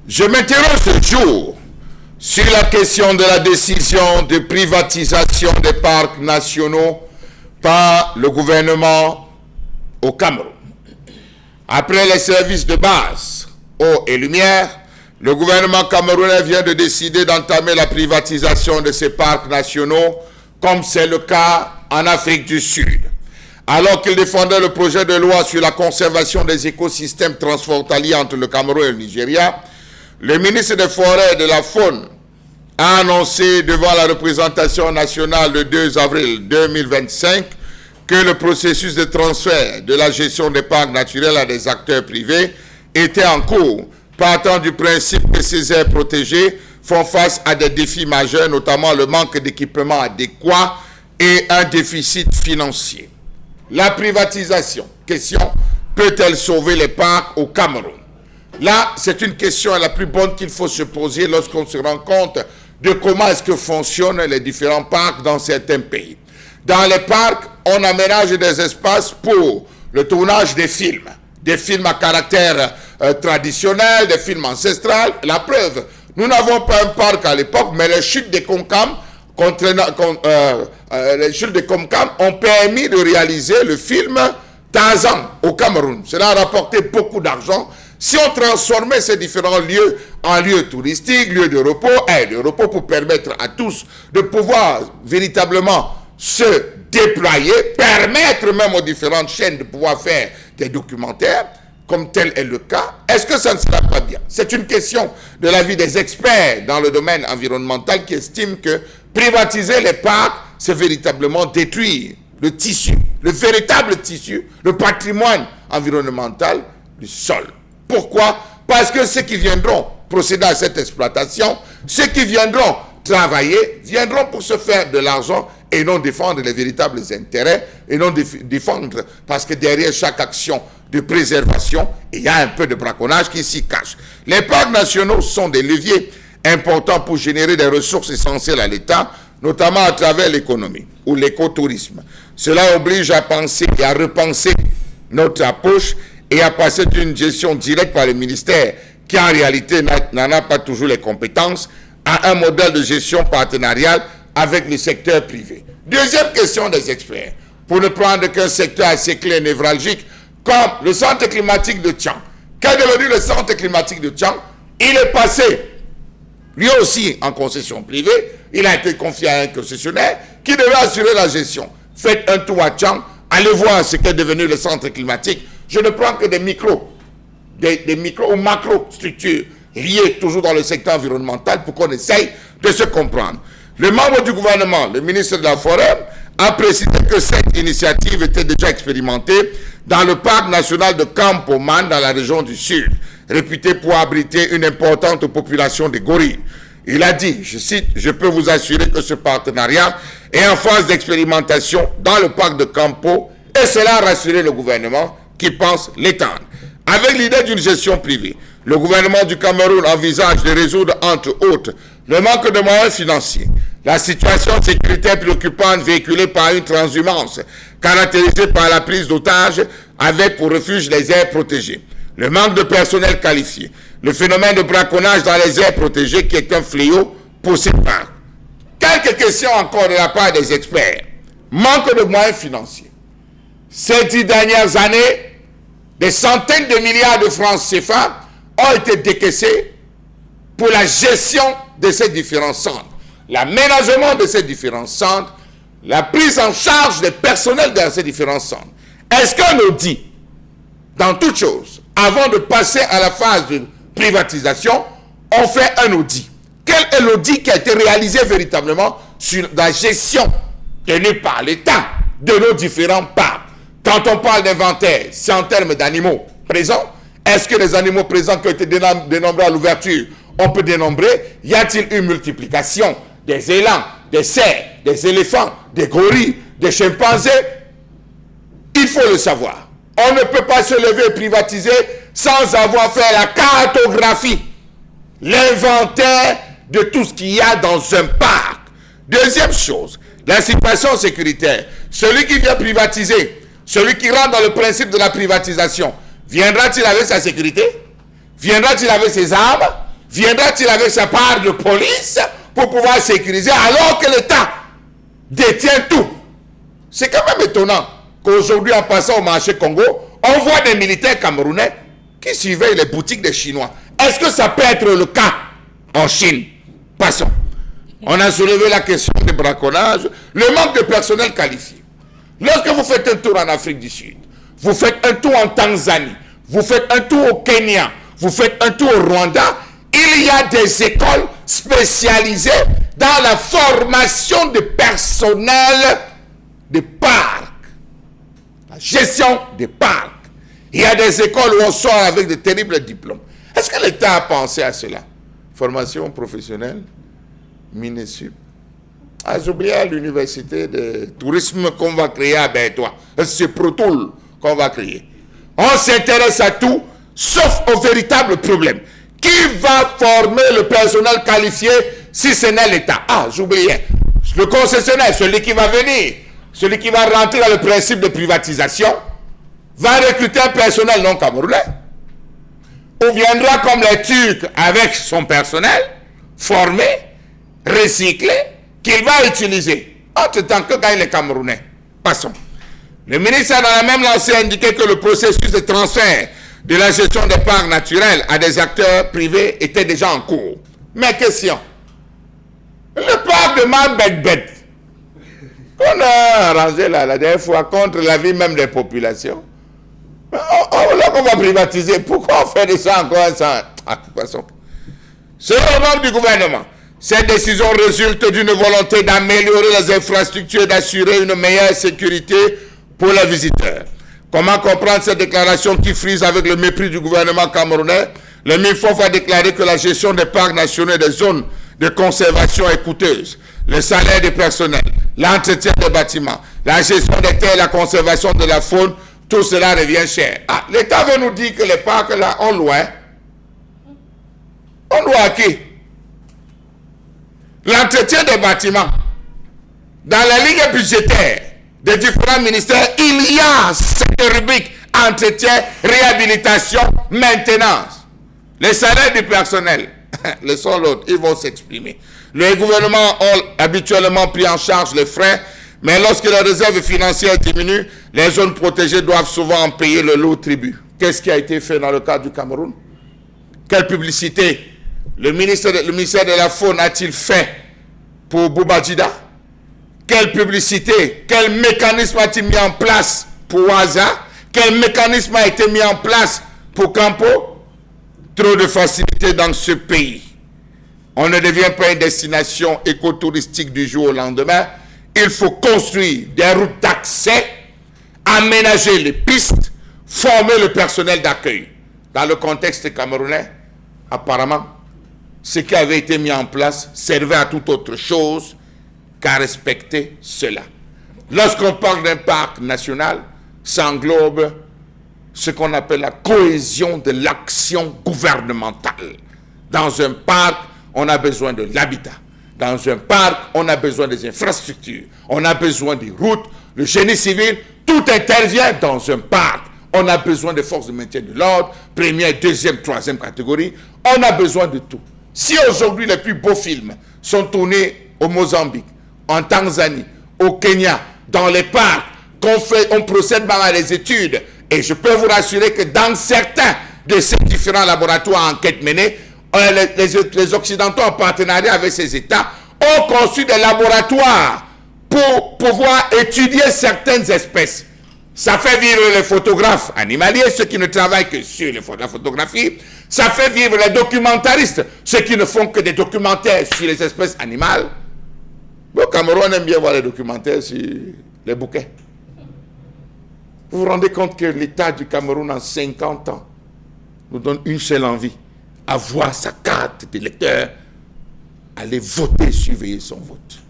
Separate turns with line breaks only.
Je m'interroge ce jour sur la question de la décision de privatisation des parcs nationaux par le gouvernement au Cameroun. Après les services de base, eau et lumière, le gouvernement camerounais vient de décider d'entamer la privatisation de ces parcs nationaux, comme c'est le cas en Afrique du Sud. Alors qu'il défendait le projet de loi sur la conservation des écosystèmes transfrontaliers entre le Cameroun et le Nigeria, le ministre des Forêts et de la Faune a annoncé devant la représentation nationale le 2 avril 2025 que le processus de transfert de la gestion des parcs naturels à des acteurs privés était en cours, partant du principe que ces aires protégées font face à des défis majeurs, notamment le manque d'équipements adéquats et un déficit financier. La privatisation, question, peut-elle sauver les parcs au Cameroun? Là, c'est une question la plus bonne qu'il faut se poser lorsqu'on se rend compte de comment est-ce que fonctionnent les différents parcs dans certains pays. Dans les parcs, on aménage des espaces pour le tournage des films à caractère traditionnel, des films ancestrales. La preuve, nous n'avons pas un parc à l'époque, mais les chutes des Concam ont permis de réaliser le film Tarzan au Cameroun. Cela a rapporté beaucoup d'argent. Si on transformait ces différents lieux en lieux touristiques, lieux de repos pour permettre à tous de pouvoir véritablement se déployer, permettre même aux différentes chaînes de pouvoir faire des documentaires, comme tel est le cas, est-ce que ça ne sera pas bien? C'est une question de l'avis des experts dans le domaine environnemental qui estiment que privatiser les parcs, c'est véritablement détruire le tissu, le véritable tissu, le patrimoine environnemental du sol. Pourquoi? Parce que ceux qui viendront procéder à cette exploitation, ceux qui viendront travailler, viendront pour se faire de l'argent et non défendre les véritables intérêts, et non défendre, parce que derrière chaque action de préservation, il y a un peu de braconnage qui s'y cache. Les parcs nationaux sont des leviers importants pour générer des ressources essentielles à l'État, notamment à travers l'économie ou l'écotourisme. Cela oblige à penser et à repenser notre approche et à passer d'une gestion directe par le ministère, qui en réalité n'en a pas toujours les compétences, à un modèle de gestion partenariale avec le secteur privé. Deuxième question des experts, pour ne prendre qu'un secteur assez clé et névralgique, comme le centre climatique de Tian. Qu'est devenu le centre climatique de Tian? Il est passé, lui aussi, en concession privée. Il a été confié à un concessionnaire qui devait assurer la gestion. Faites un tour à Tian, allez voir ce qu'est devenu le centre climatique. Je ne prends que des micro ou macro structures liées toujours dans le secteur environnemental pour qu'on essaye de se comprendre. Le membre du gouvernement, le ministre de la Forêt, a précisé que cette initiative était déjà expérimentée dans le parc national de Campoman dans la région du Sud, réputé pour abriter une importante population de gorilles. Il a dit, je cite, « Je peux vous assurer que ce partenariat est en phase d'expérimentation dans le parc de Campo et cela a rassuré le gouvernement qui pense l'étendre. » Avec l'idée d'une gestion privée, le gouvernement du Cameroun envisage de résoudre, entre autres, le manque de moyens financiers, la situation sécuritaire préoccupante véhiculée par une transhumance caractérisée par la prise d'otages avec pour refuge les aires protégées, le manque de personnel qualifié, le phénomène de braconnage dans les aires protégées qui est un fléau pour ces parcs. Quelques questions encore de la part des experts. Manque de moyens financiers. Ces 10 dernières années, des centaines de milliards de francs CFA ont été décaissés pour la gestion de ces différents centres, l'aménagement de ces différents centres, la prise en charge des personnels dans ces différents centres. Est-ce qu'on nous dit, dans toute chose, avant de passer à la phase de privatisation, on fait un audit? Quel est l'audit qui a été réalisé véritablement sur la gestion tenue par l'État de nos différents parcs? Quand on parle d'inventaire, c'est en termes d'animaux présents. Est-ce que les animaux présents qui ont été dénombrés à l'ouverture, on peut dénombrer? Y a-t-il une multiplication des élans, des cerfs, des éléphants, des gorilles, des chimpanzés? Il faut le savoir. On ne peut pas se lever et privatiser sans avoir fait la cartographie, l'inventaire de tout ce qu'il y a dans un parc. Deuxième chose, la situation sécuritaire. Celui qui vient privatiser, celui qui rentre dans le principe de la privatisation, viendra-t-il avec sa sécurité? Viendra-t-il avec ses armes? viendra-t-il avec sa part de police pour pouvoir sécuriser alors que l'État détient tout? C'est quand même étonnant qu'aujourd'hui, en passant au marché Congo, on voit des militaires camerounais qui surveillent les boutiques des Chinois. Est-ce que ça peut être le cas en Chine? Passons. On a soulevé la question du braconnage, le manque de personnel qualifié. Lorsque vous faites un tour en Afrique du Sud, vous faites un tour en Tanzanie, vous faites un tour au Kenya, vous faites un tour au Rwanda, il y a des écoles spécialisées dans la formation de personnel de parcs, la gestion des parcs. Il y a des écoles où on sort avec de terribles diplômes. Est-ce que l'État a pensé à cela? Formation professionnelle, Minesup. Ah, j'ai oublié l'université de tourisme qu'on va créer à Bétois. C'est Protoul qu'on va créer. On s'intéresse à tout, sauf au véritable problème. Qui va former le personnel qualifié si ce n'est l'État? Ah, j'oubliais. Le concessionnaire, celui qui va venir, celui qui va rentrer dans le principe de privatisation, va recruter un personnel non camerounais. Ou viendra comme les Turcs avec son personnel, formé, recyclé, qu'il va utiliser. Entre-temps que gagne les Camerounais. Passons. Le ministre a dans la même lancée indiqué que le processus de transfert de la gestion des parcs naturels à des acteurs privés était déjà en cours. Mais question. Le parc de Mambet, qu'on a arrangé la dernière fois contre l'avis même des populations, on va privatiser. Pourquoi on fait de ça encore ça? Passons. Selon le membre du gouvernement, cette décision résulte d'une volonté d'améliorer les infrastructures et d'assurer une meilleure sécurité pour les visiteurs. Comment comprendre cette déclaration qui frise avec le mépris du gouvernement camerounais? Le MIFOF a déclaré que la gestion des parcs nationaux et des zones de conservation est coûteuse. Le salaire des personnels, l'entretien des bâtiments, la gestion des terres et la conservation de la faune, tout cela revient cher. Ah, l'État veut nous dire que les parcs là, on loin. On loin à qui? L'entretien des bâtiments. Dans la ligne budgétaire des différents ministères, il y a cette rubrique entretien, réhabilitation, maintenance. Les salaires du personnel, laissons l'autre, ils vont s'exprimer. Les gouvernements ont habituellement pris en charge les frais, mais lorsque les réserves financières diminuent, les zones protégées doivent souvent en payer le lourd tribut. Qu'est-ce qui a été fait dans le cas du Cameroun? Quelle publicité le ministère de la Faune a-t-il fait pour Boubadjida? Quelle publicité, quel mécanisme a-t-il mis en place pour Waza? Quel mécanisme a été mis en place pour Campo? Trop de facilité dans ce pays. On ne devient pas une destination écotouristique du jour au lendemain. Il faut construire des routes d'accès, aménager les pistes, former le personnel d'accueil. Dans le contexte camerounais, apparemment, ce qui avait été mis en place servait à toute autre chose qu'à respecter cela. Lorsqu'on parle d'un parc national, ça englobe ce qu'on appelle la cohésion de l'action gouvernementale. Dans un parc, on a besoin de l'habitat. Dans un parc, on a besoin des infrastructures. On a besoin des routes, le génie civil, tout intervient dans un parc. On a besoin des forces de maintien de l'ordre, première, deuxième, troisième catégorie. On a besoin de tout. Si aujourd'hui les plus beaux films sont tournés au Mozambique, en Tanzanie, au Kenya, dans les parcs, on procède par les études, et je peux vous rassurer que dans certains de ces différents laboratoires enquêtes menées, les Occidentaux en partenariat avec ces États ont conçu des laboratoires pour pouvoir étudier certaines espèces. Ça fait vivre les photographes animaliers, ceux qui ne travaillent que sur la photographie. Ça fait vivre les documentaristes, ceux qui ne font que des documentaires sur les espèces animales. Le Cameroun aime bien voir les documentaires sur les bouquets. Vous vous rendez compte que l'État du Cameroun en 50 ans nous donne une seule envie, avoir sa carte d'électeur, aller voter, surveiller son vote.